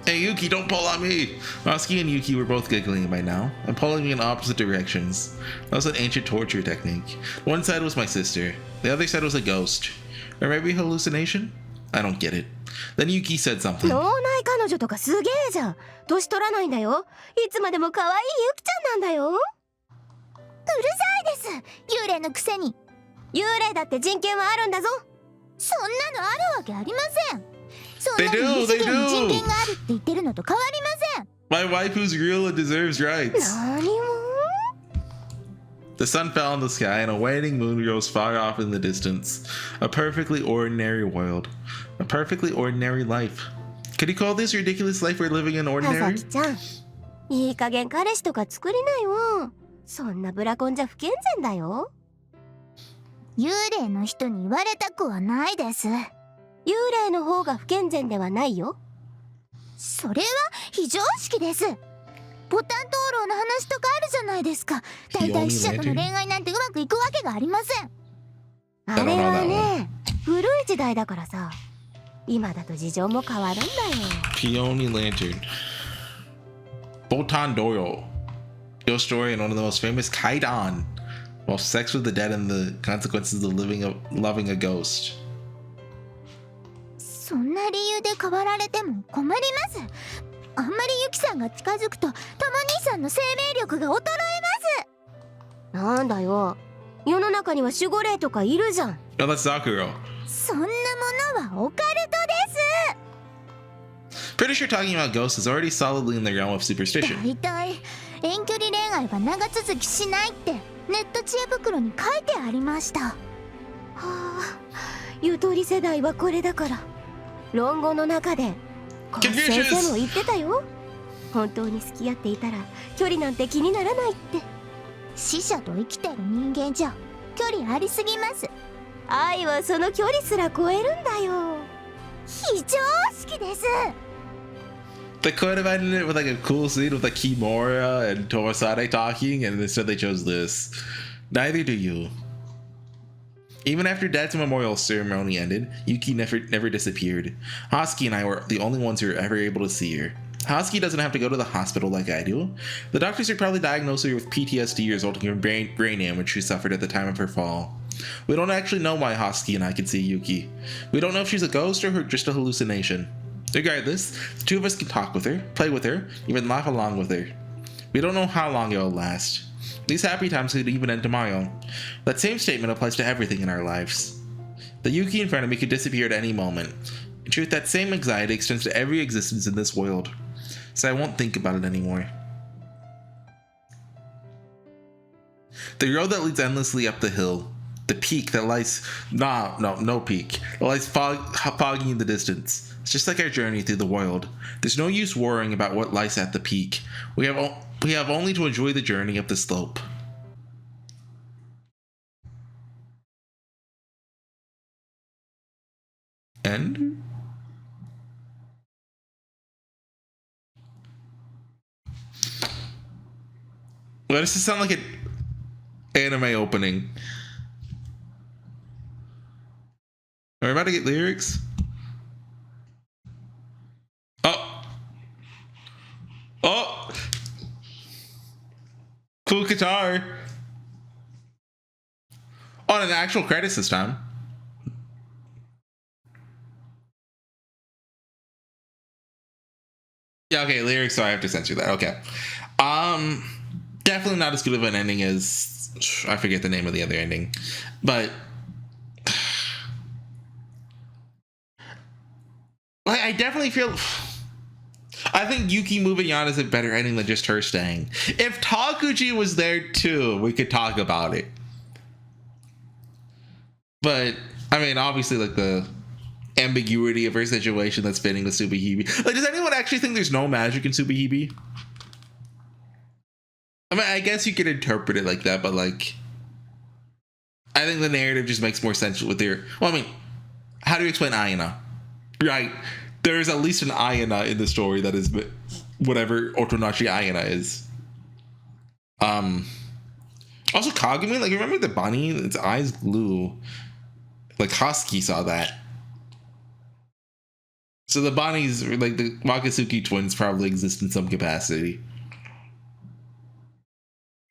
Hey Yuki, don't pull on me! Asaki and Yuki were both giggling by now and pulling me in opposite directions. That was an ancient torture technique. One side was my sister, the other side was a ghost. Or maybe a hallucination? I don't get it. Then Yuki said something. 脳内彼女とかすげえじゃん。年取らないんだよ。いつまでも可愛いゆきちゃんなんだよ。うるさいです。幽霊のくせに。幽霊だって人権はあるんだぞ。そんなのあるわけありません。そん They な do, の二次 they 元に人 do! 権があるって言ってるのと変わりません。 My waifu's real and deserves rights. 何も The sun fell in the sky and a waning moon rose far off in the distance. A perfectly ordinary world. A perfectly ordinary life. Could you call this ridiculous life we're living in 葉 ordinary? 崎ちゃんいい加減彼氏とか作りなよ。そんなブラコンじゃ不健全だよ。幽霊の人に言われたくはないです。幽霊の方が不健全ではないよ。それは非常識です。ボタン灯籠の話とかあるじゃないですか。だいたい死者との恋愛なんてうまくいくわけがありません。あれはね古い時代だからさ。今だと事情も変わるんだよ。 Peony Lantern. Botan Doro. Ghost story and one of the most famous Kaidan. Well, sex with the dead and the consequences of loving a ghost. そんな理由で変わられても困ります。あんまりユキさんが近づくとタマ兄さんの生命力が衰えなんだよ世の中には守護霊とかいるじゃん。 Oh, that's Sakura. ます。そんなものはオカルトです。 Pretty sure talking about ghosts is already solidly in the realm of superstition. だいたい遠距離恋愛は長続きしないってネット知恵袋に書いてありました。はあゆとり世代はこれだから。論語の中でこう先生も言ってたよ。本当に好き合っていたら距離なんて気にならないって。死者と生きてる人間じゃ距離ありすぎます。愛はその距離すら超えるんだよ。非常識です。 They could have ended it with like a cool scene with like Kimura and Tomasade talking, and instead they chose this. Neither do you. Even after Dad's memorial ceremony ended, Yuki never disappeared. Hosky and I were the only ones who were ever able to see her. Hosky doesn't have to go to the hospital like I do. The doctors are probably diagnosed her with PTSD resulting from brain damage she suffered at the time of her fall. We don't actually know why Hosky and I can see Yuki. We don't know if she's a ghost or just a hallucination. Regardless, the two of us can talk with her, play with her, even laugh along with her. We don't know how long it'll last. These happy times could even end tomorrow. That same statement applies to everything in our lives. The Yuki in front of me could disappear at any moment. In truth, that same anxiety extends to every existence in this world. So I won't think about it anymore. The road that leads endlessly up the hill. The peak that lies... No peak. That lies foggy in the distance. It's just like our journey through the world. There's no use worrying about what lies at the peak. We have only to enjoy the journey up the slope. And? Why does this sound like an anime opening? Are we about to get lyrics? Oh! Cool guitar. On an actual credits this time. Yeah, okay, lyrics, so I have to censor that. Okay. Definitely not as good of an ending as I forget the name of the other ending. But like I definitely feel I think Yuki moving on is a better ending than just her staying. If Takuji was there too, we could talk about it. But I mean, obviously, like the ambiguity of her situation that's fitting with SubaHibi. Like, does anyone actually think there's no magic in SubaHibi? I mean, I guess you could interpret it like that, but like, I think the narrative just makes more sense with their. Well, I mean, how do you explain Ayana? Right, there is at least an Ayana in the story that is whatever Otonashi Ayana is. Also Kagami, like, remember the bunny? Its eyes glue. Like Husky saw that. So the bunnies, like the Wakatsuki twins, probably exist in some capacity.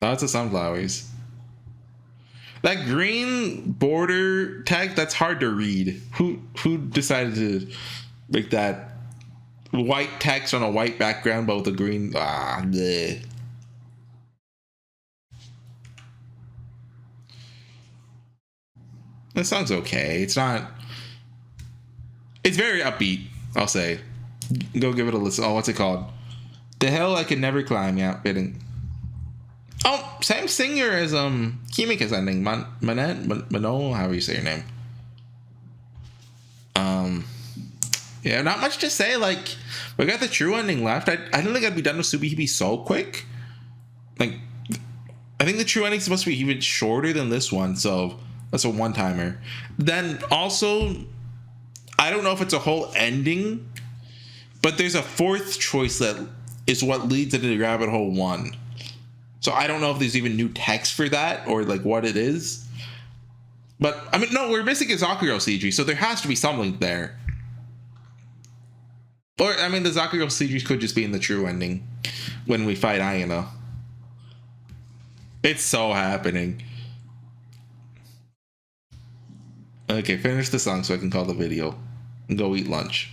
Lots of sunflowers. That green border tag, that's hard to read. Who decided to make that white text on a white background but with a green? Bleh. That song's okay. It's not. It's very upbeat, I'll say. Go give it a listen. Oh, what's it called? The Hill I Could Never Climb. Yeah, fitting. Oh, same singer as Kimika's ending. Mano, however you say your name. Yeah, not much to say. Like, we got the true ending left. I don't think I'd be done with SubaHibi so quick. Like, I think the true ending's supposed to be even shorter than this one, so that's a one-timer. Then also, I don't know if it's a whole ending, but there's a fourth choice that is what leads into the rabbit hole 1. So I don't know if there's even new text for that or like what it is. But I mean, no, we're missing a Zakuro CG, so there has to be something there. Or I mean, the Zakuro CG could just be in the true ending when we fight Ayano. It's so happening. Okay, finish the song so I can call the video and go eat lunch.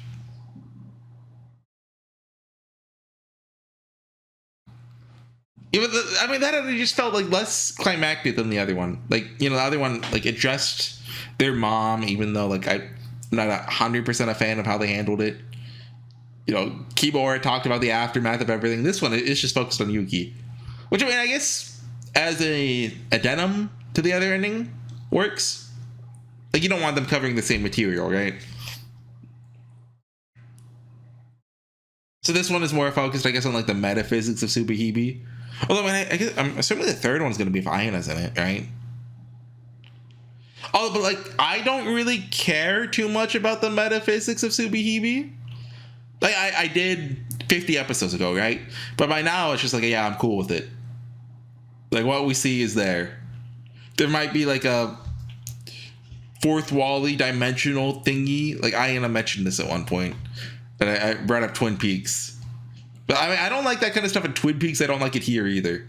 Even I mean, that just felt like less climactic than the other one. Like, you know, the other one, like, addressed their mom, even though, like, I'm not 100% a fan of how they handled it. You know, Kibora talked about the aftermath of everything. This one is just focused on Yuki. Which, I mean, I guess as a addendum to the other ending works. Like, you don't want them covering the same material, right? So this one is more focused, I guess, on, like, the metaphysics of SubaHibi. Although, I guess I'm assuming the third one's going to be if Ayana's in it, right? Oh, but, like, I don't really care too much about the metaphysics of SubaHibi. Like, I did 50 episodes ago, right? But by now, it's just like, yeah, I'm cool with it. Like, what we see is there. There might be, like, a fourth wall-y dimensional thingy. Like, Ayana mentioned this at one point. And I brought up Twin Peaks. But I mean, I don't like that kind of stuff in Twin Peaks. I don't like it here either.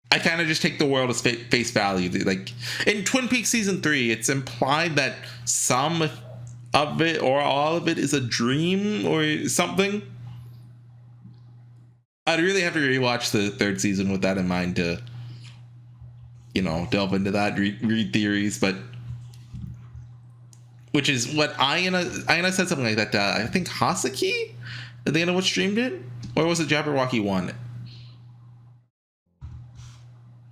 I kind of just take the world as face value. Like, in Twin Peaks Season 3, it's implied that some of it or all of it is a dream or something. I'd really have to rewatch the third season with that in mind to, you know, delve into that, read theories, but... Which is what Ayana said something like that. I think Hasaki at the end of what streamed it? Or was it Jabberwocky 1?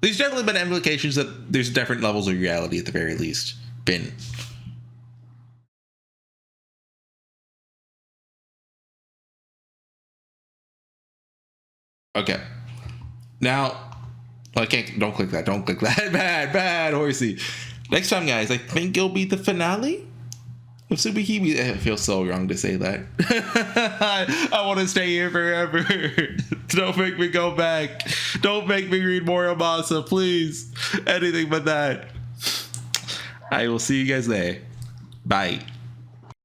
There's definitely been implications that there's different levels of reality at the very least. Been. Okay. Now, I can't, don't click that. Don't click that. Bad, Horsey. Next time, guys, I think it'll be the finale of SubaHibi. It feels so wrong to say that. I want to stay here forever. Don't make me go back. Don't make me read more Amasa, please. Anything but that. I will see you guys there. Bye.